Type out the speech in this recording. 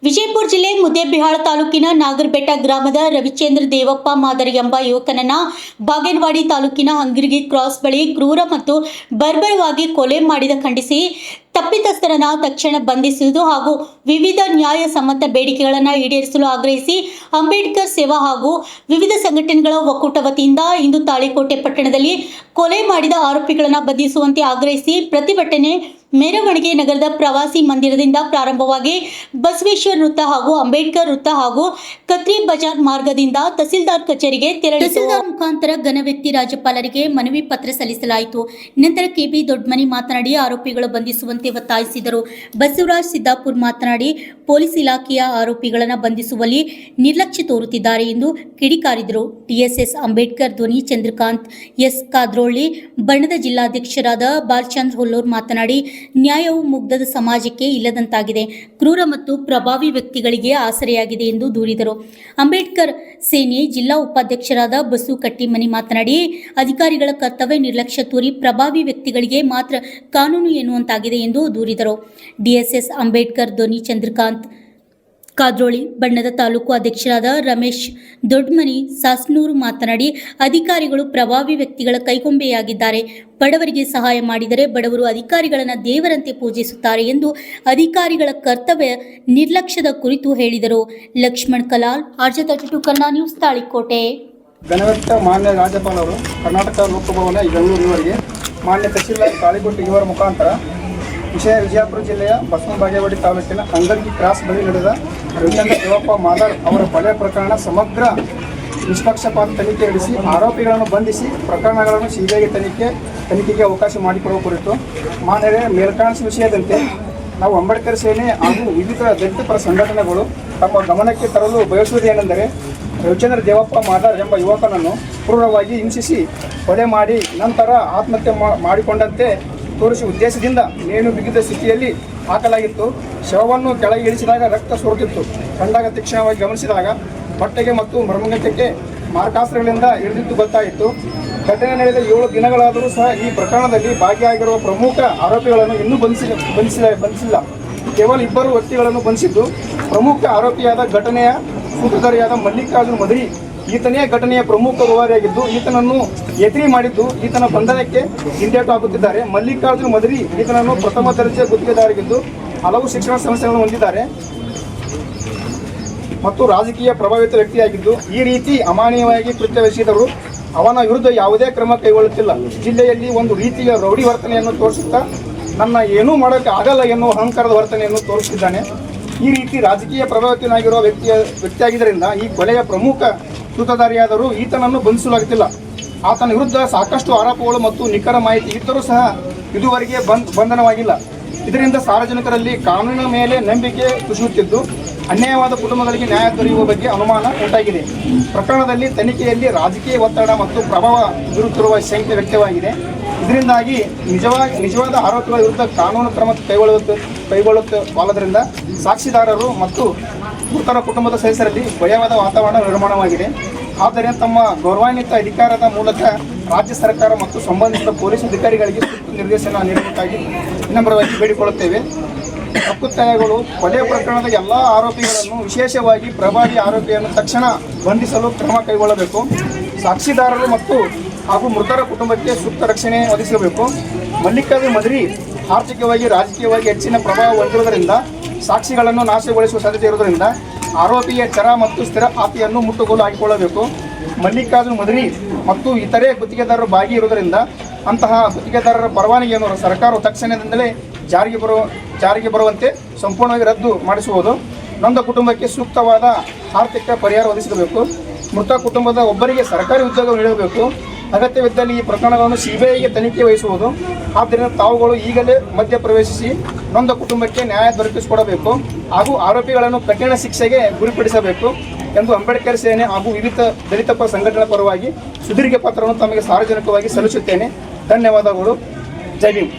ವಿಜಯಪುರ ಜಿಲ್ಲೆ ಮುದ್ದೇಬಿಹಾಳ ತಾಲೂಕಿನ ನಾಗರಬೆಟ್ಟ ಗ್ರಾಮದ ರವಿಚಂದ್ರ ದೇವಪ್ಪ ಮಾದರಿ ಎಂಬ ಯುವಕನನ್ನ ಬಾಗೇವಾಡಿ ತಾಲೂಕಿನ ಹಂಗಿರಗಿ ಕ್ರಾಸ್ ಬಳಿ ಕ್ರೂರ ಮತ್ತು ಬರ್ಬರವಾಗಿ ಕೊಲೆ ಮಾಡಿದ ಖಂಡಿಸಿ ತಪ್ಪಿತಸ್ಥರನ್ನು ತಕ್ಷಣ ಬಂಧಿಸುವುದು ಹಾಗೂ ವಿವಿಧ ನ್ಯಾಯಸಮ್ಮತ ಬೇಡಿಕೆಗಳನ್ನು ಈಡೇರಿಸಲು ಆಗ್ರಹಿಸಿ ಅಂಬೇಡ್ಕರ್ ಸೇವಾ ಹಾಗೂ ವಿವಿಧ ಸಂಘಟನೆಗಳ ಒಕ್ಕೂಟ ವತಿಯಿಂದ ಇಂದು ತಾಳಿಕೋಟೆ ಪಟ್ಟಣದಲ್ಲಿ ಕೊಲೆ ಮಾಡಿದ ಆರೋಪಿಗಳನ್ನು ಬಂಧಿಸುವಂತೆ ಆಗ್ರಹಿಸಿ ಪ್ರತಿಭಟನೆ ಮೆರವಣಿಗೆ ನಗರದ ಪ್ರವಾಸಿ ಮಂದಿರದಿಂದ ಪ್ರಾರಂಭವಾಗಿ ಬಸವೇಶ್ವರ ವೃತ್ತ ಹಾಗೂ ಅಂಬೇಡ್ಕರ್ ವೃತ್ತ ಹಾಗೂ ಕತ್ರಿ ಬಜಾರ್ ಮಾರ್ಗದಿಂದ ತಹಸೀಲ್ದಾರ್ ಕಚೇರಿಗೆ ತೆರಳಿತು. ತಹಸೀಲ್ದಾರ್ ಮುಖಾಂತರ ಘನವ್ಯಕ್ತಿ ರಾಜ್ಯಪಾಲರಿಗೆ ಮನವಿ ಪತ್ರ ಸಲ್ಲಿಸಲಾಯಿತು. ನಂತರ ಕೆಬಿ ದೊಡ್ಡಮನಿ ಮಾತನಾಡಿ ಆರೋಪಿಗಳು ಬಂಧಿಸುವಂತೆ ಒತ್ತಾಯಿಸಿದರು. ಬಸವರಾಜ್ ಸಿದ್ದಾಪುರ್ ಮಾತನಾಡಿ ಪೊಲೀಸ್ ಇಲಾಖೆಯ ಆರೋಪಿಗಳನ್ನು ಬಂಧಿಸುವಲ್ಲಿ ನಿರ್ಲಕ್ಷ್ಯ ತೋರುತ್ತಿದ್ದಾರೆ ಎಂದು ಕಿಡಿಕಾರಿದರು. ಟಿಎಸ್ಎಸ್ ಅಂಬೇಡ್ಕರ್ ಧ್ವನಿ ಚಂದ್ರಕಾಂತ್ ಎಸ್ ಕಾದ್ರೋಳಿ ಬಣ್ಣದ ಜಿಲ್ಲಾಧ್ಯಕ್ಷರಾದ ಬಾಲಚಂದ್ರ ಹುಲ್ಲೂರ್ ಮಾತನಾಡಿ ನ್ಯಾಯವು ಮುಗ್ಧದ ಸಮಾಜಕ್ಕೆ ಇಲ್ಲದಂತಾಗಿದೆ, ಕ್ರೂರ ಮತ್ತು ಪ್ರಭಾವಿ ವ್ಯಕ್ತಿಗಳಿಗೆ ಆಸರೆಯಾಗಿದೆ ಎಂದು ದೂರಿದರು. ಅಂಬೇಡ್ಕರ್ ಸೇನೆ ಜಿಲ್ಲಾ ಉಪಾಧ್ಯಕ್ಷರಾದ ಬಸು ಕಟ್ಟಿಮನಿ ಮಾತನಾಡಿ ಅಧಿಕಾರಿಗಳ ಕರ್ತವ್ಯ ನಿರ್ಲಕ್ಷ್ಯ ತೋರಿ ಪ್ರಭಾವಿ ವ್ಯಕ್ತಿಗಳಿಗೆ ಮಾತ್ರ ಕಾನೂನು ಎನ್ನುವಂತಾಗಿದೆ ಎಂದು ದೂರಿದರು. ಡಿಎಸ್ಎಸ್ ಅಂಬೇಡ್ಕರ್ ಧ್ವನಿ ಚಂದ್ರಕಾಂತ್ ಕಾದ್ರೋಳಿ ಬಣ್ಣದ ತಾಲೂಕು ಅಧ್ಯಕ್ಷರಾದ ರಮೇಶ್ ದೊಡ್ಡಮನಿ ಸಾಸ್ನೂರು ಮಾತನಾಡಿ ಅಧಿಕಾರಿಗಳು ಪ್ರಭಾವಿ ವ್ಯಕ್ತಿಗಳ ಕೈಗೊಂಬೆಯಾಗಿದ್ದಾರೆ. ಬಡವರಿಗೆ ಸಹಾಯ ಮಾಡಿದರೆ ಬಡವರು ಅಧಿಕಾರಿಗಳನ್ನು ದೇವರಂತೆ ಪೂಜಿಸುತ್ತಾರೆ ಎಂದು ಅಧಿಕಾರಿಗಳ ಕರ್ತವ್ಯ ನಿರ್ಲಕ್ಷ್ಯದ ಕುರಿತು ಹೇಳಿದರು. Lakshman Kalal RJ32 Kannada news Talikote. ಘನವ್ಯಕ್ತ ಮಾನ್ಯ ರಾಜ್ಯಪಾಲರು ಕರ್ನಾಟಕ ಲೋಕಭವನ ಬೆಂಗಳೂರಿನವರಿಗೆ ಮಾನ್ಯ ತಹಸೀಲ್ದಾರ್ ತಾಳಿಕೋಟೆ ಇವರ ಮುಖಾಂತರ ವಿಜಯಪುರ ಜಿಲ್ಲೆಯ ಬಸವನ ಬಾಗೇವಾಡಿ ತಾಲೂಕಿನ ಅಂಗರ್ಗಿ ಕ್ರಾಸ್ ಬಳಿ ನಡೆದ ರವಿಚಂದ್ರ ದೇವಪ್ಪ ಮಾದರ್ ಅವರ ಕೊಲೆ ಪ್ರಕರಣ ಸಮಗ್ರ ನಿಷ್ಪಕ್ಷಪಾತ ತನಿಖೆ ನಡೆಸಿ ಆರೋಪಿಗಳನ್ನು ಬಂಧಿಸಿ ಪ್ರಕರಣಗಳನ್ನು ಸಿಬಿಐಗೆ ತನಿಖೆಗೆ ಅವಕಾಶ ಮಾಡಿಕೊಡುವ ಕುರಿತು ಮಾನ್ಯರೇ ಮೇಲ್ಕಾಣಿಸಿದ ವಿಷಯದಂತೆ ನಾವು ಅಂಬೇಡ್ಕರ್ ಸೇನೆ ಹಾಗೂ ವಿವಿಧ ದಲಿತ ಪರ ಸಂಘಟನೆಗಳು ತಮ್ಮ ಗಮನಕ್ಕೆ ತರಲು ಬಯಸುವುದೇನೆಂದರೆ ರವಿಚಂದ್ರ ದೇವಪ್ಪ ಮಾದರ್ ಎಂಬ ಯುವಕನನ್ನು ಕ್ರೂರವಾಗಿ ಹಿಂಸಿಸಿ ಕೊಲೆ ಮಾಡಿ ನಂತರ ಆತ್ಮಹತ್ಯೆ ಮಾಡಿಕೊಂಡಂತೆ ತೋರಿಸುವ ಉದ್ದೇಶದಿಂದ ನೇಣು ಬಿಗಿದ ಸ್ಥಿತಿಯಲ್ಲಿ ಹಾಕಲಾಗಿತ್ತು. ಶವವನ್ನು ಕೆಳಗೆ ಇಳಿಸಿದಾಗ ರಕ್ತ ಸೋರುತ್ತಿತ್ತು. ಕಂಡಾಗ ತೀಕ್ಷ್ಣವಾಗಿ ಗಮನಿಸಿದಾಗ ಹೊಟ್ಟೆಗೆ ಮತ್ತು ಮರ್ಮಂಗಕ್ಕೆ ಮಾರ್ಕಾಸ್ತ್ರಗಳಿಂದ ಹಿಡಿದಿದ್ದು ಗೊತ್ತಾಯಿತು. ಘಟನೆ ನಡೆದ 7 ದಿನಗಳಾದರೂ ಸಹ ಈ ಪ್ರಕರಣದಲ್ಲಿ ಭಾಗಿಯಾಗಿರುವ ಪ್ರಮುಖ ಆರೋಪಿಗಳನ್ನು ಇನ್ನೂ ಬಂಧಿಸಿಲ್ಲ. ಕೇವಲ 2 ವ್ಯಕ್ತಿಗಳನ್ನು ಬಂಧಿಸಿದ್ದು. ಪ್ರಮುಖ ಆರೋಪಿಯಾದ ಘಟನೆಯ ಸೂತ್ರಧಾರಿಯಾದ ಮಲ್ಲಿಕಾರ್ಜುನ್ ಮದರಿ ಈತನೇ ಘಟನೆಯ ಪ್ರಮುಖ ರೂವಾರಿಯಾಗಿದ್ದು ಈತನನ್ನು ಎತ್ರಿ ಮಾಡಿದ್ದು ಈತನ ಬಂಧನಕ್ಕೆ ಹಿಂದೇಟು ಹಾಕುತ್ತಿದ್ದಾರೆ. ಮಲ್ಲಿಕಾರ್ಜುನ್ ಮದರಿ ಈತನನ್ನು ಪ್ರಥಮ ದರ್ಜೆ ಗುತ್ತಿಗೆದಾರರಾಗಿದ್ದು ಹಲವು ಶಿಕ್ಷಣ ಸಂಸ್ಥೆಗಳನ್ನು ಹೊಂದಿದ್ದಾರೆ ಮತ್ತು ರಾಜಕೀಯ ಪ್ರಭಾವಿತ ವ್ಯಕ್ತಿಯಾಗಿದ್ದು ಈ ರೀತಿ ಅಮಾನವೀಯವಾಗಿ ಕೃತ್ಯವೆಸಗಿದವರು ಅವನ ವಿರುದ್ಧ ಯಾವುದೇ ಕ್ರಮ ಕೈಗೊಳ್ಳುತ್ತಿಲ್ಲ. ಜಿಲ್ಲೆಯಲ್ಲಿ ಒಂದು ರೀತಿಯ ರೌಡಿ ವರ್ತನೆಯನ್ನು ತೋರಿಸುತ್ತಾ ನನ್ನ ಏನೂ ಮಾಡೋಕ್ಕೆ ಆಗಲ್ಲ ಎನ್ನುವ ಅಹಂಕಾರದ ವರ್ತನೆಯನ್ನು ತೋರಿಸುತ್ತಿದ್ದಾನೆ. ಈ ರೀತಿ ರಾಜಕೀಯ ಪ್ರಭಾವಿತನಾಗಿರುವ ವ್ಯಕ್ತಿಯಾಗಿದ್ದರಿಂದ ಈ ಕೊಲೆಯ ಪ್ರಮುಖ ಸೂತ್ರಧಾರಿಯಾದರೂ ಈತನನ್ನು ಬಂಧಿಸಲಾಗುತ್ತಿಲ್ಲ. ಆತನ ವಿರುದ್ಧ ಸಾಕಷ್ಟು ಆರೋಪಗಳು ಮತ್ತು ನಿಖರ ಮಾಹಿತಿ ಇದ್ದರೂ ಸಹ ಇದುವರೆಗೆ ಬಂಧನವಾಗಿಲ್ಲ. ಇದರಿಂದ ಸಾರ್ವಜನಿಕರಲ್ಲಿ ಕಾನೂನಿನ ಮೇಲೆ ನಂಬಿಕೆ ಕುಸಿಯುತ್ತಿದ್ದು ಅನ್ಯಾಯವಾದ ಕುಟುಂಬಗಳಿಗೆ ನ್ಯಾಯ ದೊರೆಯುವ ಬಗ್ಗೆ ಅನುಮಾನ ಉಂಟಾಗಿದೆ. ಪ್ರಕರಣದಲ್ಲಿ ತನಿಖೆಯಲ್ಲಿ ರಾಜಕೀಯ ಒತ್ತಡ ಮತ್ತು ಪ್ರಭಾವ ಬೀರುತ್ತಿರುವ ಶಂಕೆ ವ್ಯಕ್ತವಾಗಿದೆ. ಇದರಿಂದಾಗಿ ನಿಜವಾದ ಆರೋಪಿಗಳ ವಿರುದ್ಧ ಕಾನೂನು ಕ್ರಮ ಕೈಗೊಳ್ಳುತ್ತವಾದ್ದರಿಂದ ಸಾಕ್ಷಿದಾರರು ಮತ್ತು ಮೃತರ ಕುಟುಂಬದ ಸದಸ್ಯರಲ್ಲಿ ಭಯವಾದ ವಾತಾವರಣ ನಿರ್ಮಾಣವಾಗಿದೆ. ಆದ್ದರಿಂದ ತಮ್ಮ ಗೌರವಾನ್ವಿತ ಅಧಿಕಾರದ ಮೂಲಕ ರಾಜ್ಯ ಸರ್ಕಾರ ಮತ್ತು ಸಂಬಂಧಿಸಿದ ಪೊಲೀಸ್ ಅಧಿಕಾರಿಗಳಿಗೆ ಸೂಕ್ತ ನಿರ್ದೇಶನ ನೀಡಬೇಕಾಗಿ ವಿನಮ್ರವಾಗಿ ಬೇಡಿಕೊಳ್ಳುತ್ತೇವೆ. ಹಕ್ಕುತ್ತಾಯಗಳು ಕೊಲೆ ಪ್ರಕರಣದ ಎಲ್ಲ ಆರೋಪಿಗಳನ್ನು ವಿಶೇಷವಾಗಿ ಪ್ರಭಾವಿ ಆರೋಪಿಯನ್ನು ತಕ್ಷಣ ಬಂಧಿಸಲು ಕ್ರಮ ಕೈಗೊಳ್ಳಬೇಕು. ಸಾಕ್ಷಿದಾರರು ಮತ್ತು ಹಾಗೂ ಮೃತರ ಕುಟುಂಬಕ್ಕೆ ಸೂಕ್ತ ರಕ್ಷಣೆ ಒದಗಿಸಬೇಕು. ಮಲ್ಲಿಕಾರ್ಜುನ್ ಮದರಿ ಆರ್ಥಿಕವಾಗಿ ರಾಜಕೀಯವಾಗಿ ಹೆಚ್ಚಿನ ಪ್ರಭಾವ ಹೊಂದಿರುವುದರಿಂದ ಸಾಕ್ಷಿಗಳನ್ನು ನಾಶಗೊಳಿಸುವ ಸಾಧ್ಯತೆ ಇರುವುದರಿಂದ ಆರೋಪಿಯ ಚರ ಮತ್ತು ಸ್ಥಿರ ಆಸ್ತಿಯನ್ನು ಮುಟ್ಟುಗೋಲು ಹಾಕಿಕೊಳ್ಳಬೇಕು. ಮಲ್ಲಿಕಾರ್ಜುನ್ ಮದರಿ ಮತ್ತು ಇತರೆ ಗುತ್ತಿಗೆದಾರರು ಭಾಗಿಯಿರುವುದರಿಂದ ಅಂತಹ ಗುತ್ತಿಗೆದಾರರ ಪರವಾನಗಿಯನ್ನು ಸರ್ಕಾರವು ತಕ್ಷಣದಿಂದಲೇ ಜಾರಿಗೆ ಬರುವಂತೆ ಸಂಪೂರ್ಣವಾಗಿ ರದ್ದು ಮಾಡಿಸುವುದು. ನೊಂದ ಕುಟುಂಬಕ್ಕೆ ಸೂಕ್ತವಾದ ಆರ್ಥಿಕ ಪರಿಹಾರ ಒದಗಿಸಬೇಕು. ಮೃತ ಕುಟುಂಬದ ಒಬ್ಬರಿಗೆ ಸರ್ಕಾರಿ ಉದ್ಯೋಗ ನೀಡಬೇಕು. ಅಗತ್ಯವಿದ್ದಲ್ಲಿ ಈ ಪ್ರಕರಣಗಳನ್ನು ಸಿಬಿಐಗೆ ತನಿಖೆ ವಹಿಸುವುದು. ಆದ್ದರಿಂದ ತಾವುಗಳು ಈಗಲೇ ಮಧ್ಯಪ್ರವೇಶಿಸಿ ನೊಂದ ಕುಟುಂಬಕ್ಕೆ ನ್ಯಾಯ ದೊರಕಿಸಿಕೊಡಬೇಕು ಹಾಗೂ ಆರೋಪಿಗಳನ್ನು ಕಠಿಣ ಶಿಕ್ಷೆಗೆ ಗುರಿಪಡಿಸಬೇಕು ಎಂದು ಅಂಬೇಡ್ಕರ್ ಸೇನೆ ಹಾಗೂ ವಿವಿಧ ದಲಿತ ಪರ ಸಂಘಟನೆಗಳ ಪರವಾಗಿ ಸುದೀರ್ಘ ಪತ್ರವನ್ನು ತಮಗೆ ಸಾರ್ವಜನಿಕವಾಗಿ ಸಲ್ಲಿಸುತ್ತೇನೆ. ಧನ್ಯವಾದಗಳು. ಜೈ ಭೀಮ್.